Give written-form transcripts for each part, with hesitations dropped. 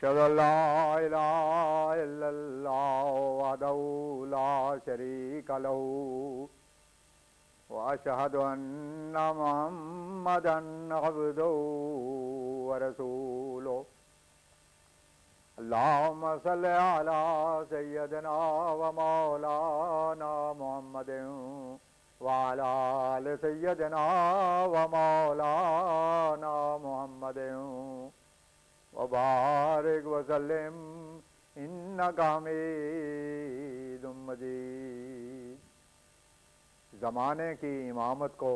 أشهد أن لا إله إلا الله وحده لا شريك له وأشهد أن محمدا عبده ورسوله اللهم صل على سيدنا ومولانا محمد وعلى آل سيدنا ومولانا محمد وبارك وسلم إنك حميد مجيد۔ زمانے کی امامت کو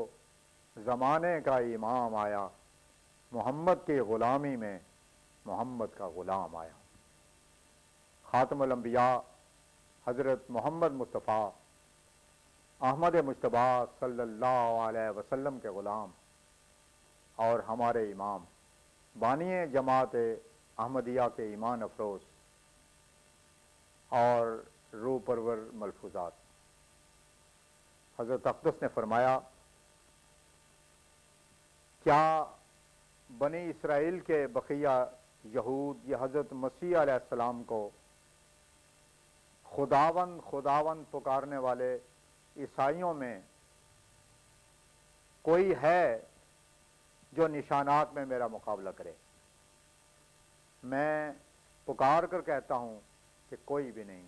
زمانے کا امام آیا، محمد کی غلامی میں محمد کا غلام آیا۔ خاتم الانبیاء حضرت محمد مصطفیٰ احمد مجتبیٰ صلی اللہ علیہ وسلم کے غلام اور ہمارے امام بانی جماعت احمدیہ کے ایمان افروز اور روح پرور ملفوظات، حضرت اقدس نے فرمایا، کیا بنی اسرائیل کے بقیہ یہود یہ حضرت مسیح علیہ السلام کو خداوند خداوند پکارنے والے عیسائیوں میں کوئی ہے جو نشانات میں میرا مقابلہ کرے؟ میں پکار کر کہتا ہوں کہ کوئی بھی نہیں،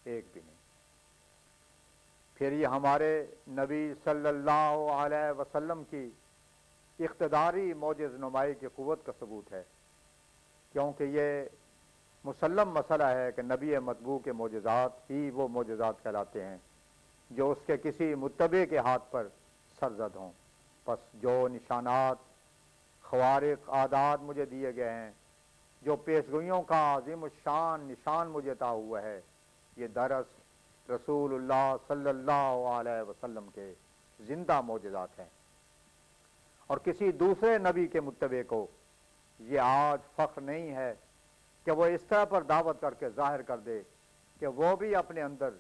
ایک بھی نہیں۔ پھر یہ ہمارے نبی صلی اللہ علیہ وسلم کی اقتداری معجز نمائی کی قوت کا ثبوت ہے، کیونکہ یہ مسلم مسئلہ ہے کہ نبی مطبوع کے معجزات ہی وہ معجزات کہلاتے ہیں جو اس کے کسی متبع کے ہاتھ پر سرزد ہوں۔ پس جو نشانات خوارق عادات مجھے دیے گئے ہیں، جو پیشگوئیوں کا عظیم الشان نشان مجھے عطا ہوا ہے، یہ درس رسول اللہ صلی اللہ علیہ وسلم کے زندہ معجزات ہیں، اور کسی دوسرے نبی کے متبع کو یہ آج فخر نہیں ہے کہ وہ اس طرح پر دعوت کر کے ظاہر کر دے کہ وہ بھی اپنے اندر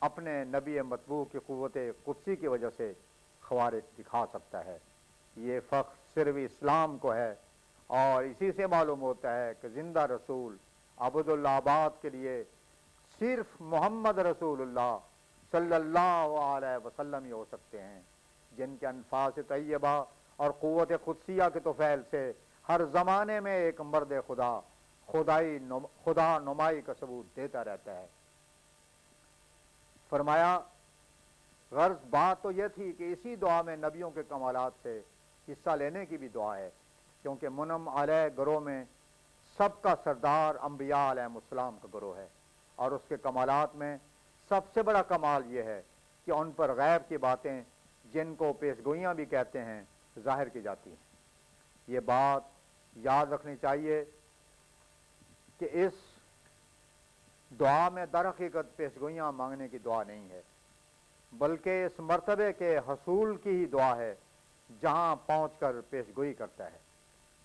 اپنے نبی مطبوع کی قوت قدسی کی وجہ سے خوارق دکھا سکتا ہے۔ یہ فخر صرف اسلام کو ہے، اور اسی سے معلوم ہوتا ہے کہ زندہ رسول عبدالآباد کے لیے صرف محمد رسول اللہ صلی اللہ علیہ وسلم ہی ہو سکتے ہیں، جن کے انفاس طیبہ اور قوت قدسیہ کے طفیل سے ہر زمانے میں ایک مرد خدا خدا نمائی کا ثبوت دیتا رہتا ہے۔ فرمایا، غرض بات تو یہ تھی کہ اسی دعا میں نبیوں کے کمالات سے حصہ لینے کی بھی دعا ہے، کیونکہ منم علیہ گروہ میں سب کا سردار انبیاء علیہ السلام کا گروہ ہے، اور اس کے کمالات میں سب سے بڑا کمال یہ ہے کہ ان پر غیب کی باتیں، جن کو پیشگوئیاں بھی کہتے ہیں، ظاہر کی جاتی ہیں۔ یہ بات یاد رکھنی چاہیے کہ اس دعا میں در حقیقت پیشگوئیاں مانگنے کی دعا نہیں ہے، بلکہ اس مرتبے کے حصول کی ہی دعا ہے جہاں پہنچ کر پیشگوئی کرتا ہے۔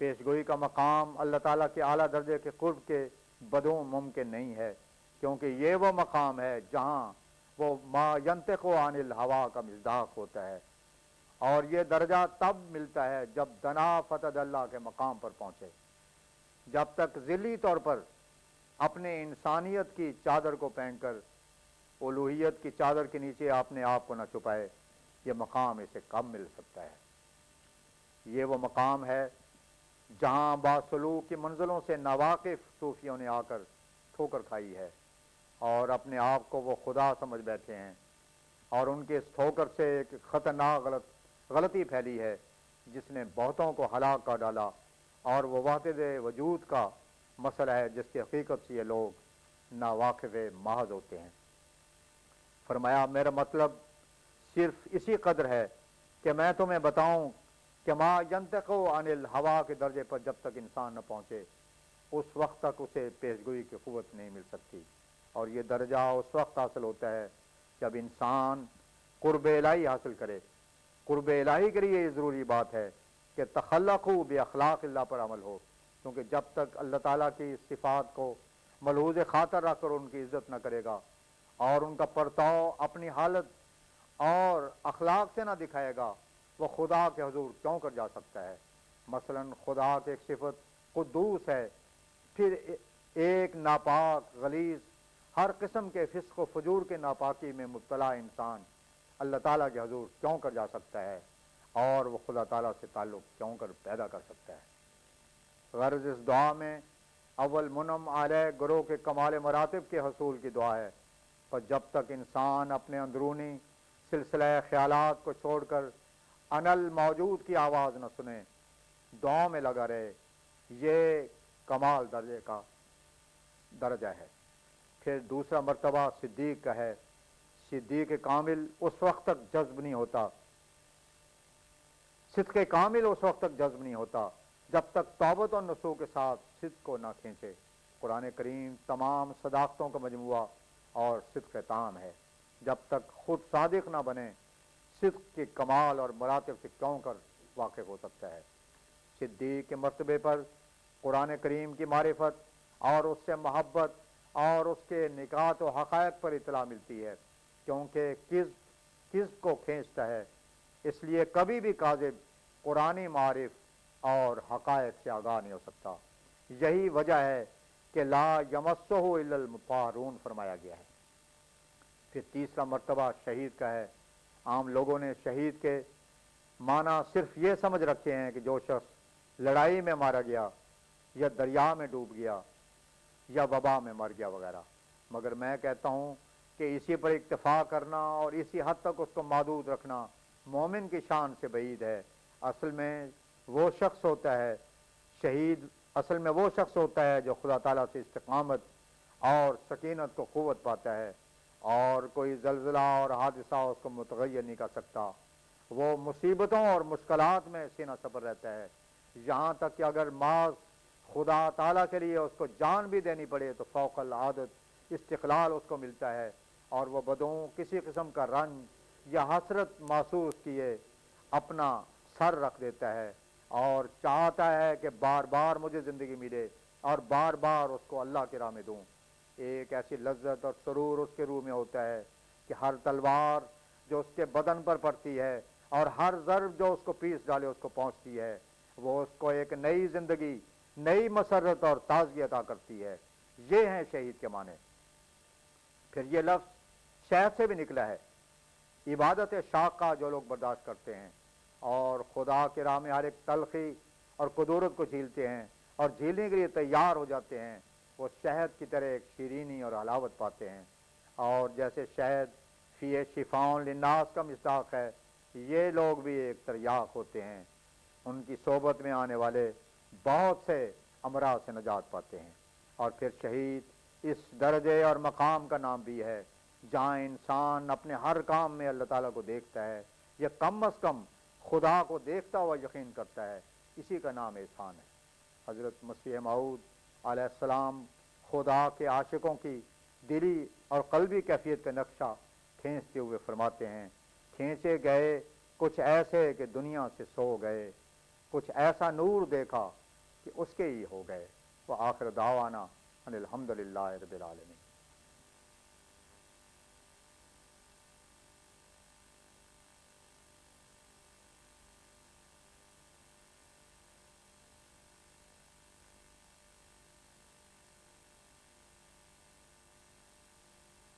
پیشگوئی کا مقام اللہ تعالیٰ کے اعلیٰ درجے کے قرب کے بدوں ممکن نہیں ہے، کیونکہ یہ وہ مقام ہے جہاں وہ ما ینطق عن الہوا کا مصداق ہوتا ہے، اور یہ درجہ تب ملتا ہے جب دنا فتد اللہ کے مقام پر پہنچے۔ جب تک ذلی طور پر اپنے انسانیت کی چادر کو پہن کر الوہیت کی چادر کے نیچے اپنے آپ کو نہ چھپائے، یہ مقام اسے کم مل سکتا ہے۔ یہ وہ مقام ہے جہاں باسلوک کی منزلوں سے ناواقف صوفیوں نے آ کر ٹھوکر کھائی ہے اور اپنے آپ کو وہ خدا سمجھ بیٹھے ہیں، اور ان کے اس ٹھوکر سے ایک خطرناک غلطی پھیلی ہے جس نے بہتوں کو ہلاک کر ڈالا، اور وہ وحدت وجود کا مسئلہ ہے جس کی حقیقت سے یہ لوگ ناواقف محض ہوتے ہیں۔ فرمایا، میرا مطلب صرف اسی قدر ہے کہ میں تمہیں بتاؤں کہ ما ینطق عن الہوا کے درجے پر جب تک انسان نہ پہنچے، اس وقت تک اسے پیشگوئی کی قوت نہیں مل سکتی، اور یہ درجہ اس وقت حاصل ہوتا ہے جب انسان قرب الہی حاصل کرے۔ قرب الہی کے لیے یہ ضروری بات ہے کہ تخلقوا باخلاق اللہ پر عمل ہو، کیونکہ جب تک اللہ تعالیٰ کی صفات کو ملحوظ خاطر رکھ کر ان کی عزت نہ کرے گا اور ان کا پرتاؤ اپنی حالت اور اخلاق سے نہ دکھائے گا، وہ خدا کے حضور کیوں کر جا سکتا ہے؟ مثلا خدا کی ایک صفت قدوس ہے پھر ایک ناپاک غلیظ ہر قسم کے فسق و فجور کے ناپاکی میں مبتلا انسان اللہ تعالیٰ کے حضور کیوں کر جا سکتا ہے اور وہ خدا تعالیٰ سے تعلق کیوں کر پیدا کر سکتا ہے؟ غرض اس دعا میں اول منعم علیہ گروہ کے کمال مراتب کے حصول کی دعا ہے، پر جب تک انسان اپنے اندرونی سلسلہ خیالات کو چھوڑ کر انل موجود کی آواز نہ سنے، دعاؤں میں لگا رہے، یہ کمال درجے کا درجہ ہے۔ پھر دوسرا مرتبہ صدیق کا ہے۔ صدیق کامل اس وقت تک جذب نہیں ہوتا، صدق کامل اس وقت تک جذب نہیں ہوتا جب تک توبت اور نسوح کے ساتھ صدق کو نہ کھینچے۔ قرآن کریم تمام صداقتوں کا مجموعہ اور صدق تام ہے۔ جب تک خود صادق نہ بنے، صدق کے کمال اور مراتب سے کیوں کر واقف ہو سکتا ہے؟ صدیق کے مرتبے پر قرآن کریم کی معرفت اور اس سے محبت اور اس کے نکات و حقائق پر اطلاع ملتی ہے، کیونکہ کذب کو کھینچتا ہے، اس لیے کبھی بھی کاذب قرآنی معارف اور حقائق سے آگاہ نہیں ہو سکتا۔ یہی وجہ ہے کہ لا یمسہ الا المطہرون فرمایا گیا ہے۔ پھر تیسرا مرتبہ شہید کا ہے۔ عام لوگوں نے شہید کے معنی صرف یہ سمجھ رکھے ہیں کہ جو شخص لڑائی میں مارا گیا یا دریا میں ڈوب گیا یا وبا میں مر گیا وغیرہ، مگر میں کہتا ہوں کہ اسی پر اکتفا کرنا اور اسی حد تک اس کو محدود رکھنا مومن کی شان سے بعید ہے۔ اصل میں وہ شخص ہوتا ہے شہید، اصل میں وہ شخص ہوتا ہے جو خدا تعالیٰ سے استقامت اور سکینت کو قوت پاتا ہے، اور کوئی زلزلہ اور حادثہ اس کو متغیر نہیں کر سکتا۔ وہ مصیبتوں اور مشکلات میں سینہ صبر رہتا ہے، یہاں تک کہ اگر معاذ خدا تعالیٰ کے لیے اس کو جان بھی دینی پڑے تو فوق العادت استقلال اس کو ملتا ہے، اور وہ بدوں کسی قسم کا رنج یا حسرت محسوس کیے اپنا سر رکھ دیتا ہے اور چاہتا ہے کہ بار بار مجھے زندگی ملے اور بار بار اس کو اللہ کی راہ میں دوں۔ ایک ایسی لذت اور سرور اس کے روح میں ہوتا ہے کہ ہر تلوار جو اس کے بدن پر پڑتی ہے اور ہر ضرب جو اس کو پیس ڈالے اس کو پہنچتی ہے، وہ اس کو ایک نئی زندگی، نئی مسرت اور تازگی عطا کرتی ہے۔ یہ ہیں شہید کے معنی۔ پھر یہ لفظ شہد سے بھی نکلا ہے، عبادت شاقہ جو لوگ برداشت کرتے ہیں اور خدا کے راہ میں ہر ایک تلخی اور قدورت کو جھیلتے ہیں اور جھیلنے کے لیے تیار ہو جاتے ہیں، وہ شہد کی طرح ایک شیرینی اور حلاوت پاتے ہیں۔ اور جیسے شہد فی شفاء للناس کا مصداق ہے، یہ لوگ بھی ایک تریاق ہوتے ہیں، ان کی صحبت میں آنے والے بہت سے امراض سے نجات پاتے ہیں۔ اور پھر شہید اس درجے اور مقام کا نام بھی ہے جہاں انسان اپنے ہر کام میں اللہ تعالیٰ کو دیکھتا ہے، یا کم از کم خدا کو دیکھتا ہوا یقین کرتا ہے، اسی کا نام احسان ہے۔ حضرت مسیح موعود علیہ السلام خدا کے عاشقوں کی دلی اور قلبی کیفیت کا نقشہ کھینچتے ہوئے فرماتے ہیں، کھینچے گئے کچھ ایسے کہ دنیا سے سو گئے، کچھ ایسا نور دیکھا کہ اس کے ہی ہو گئے۔ وآخر دعوانا ان الحمدللہ رب العالمین۔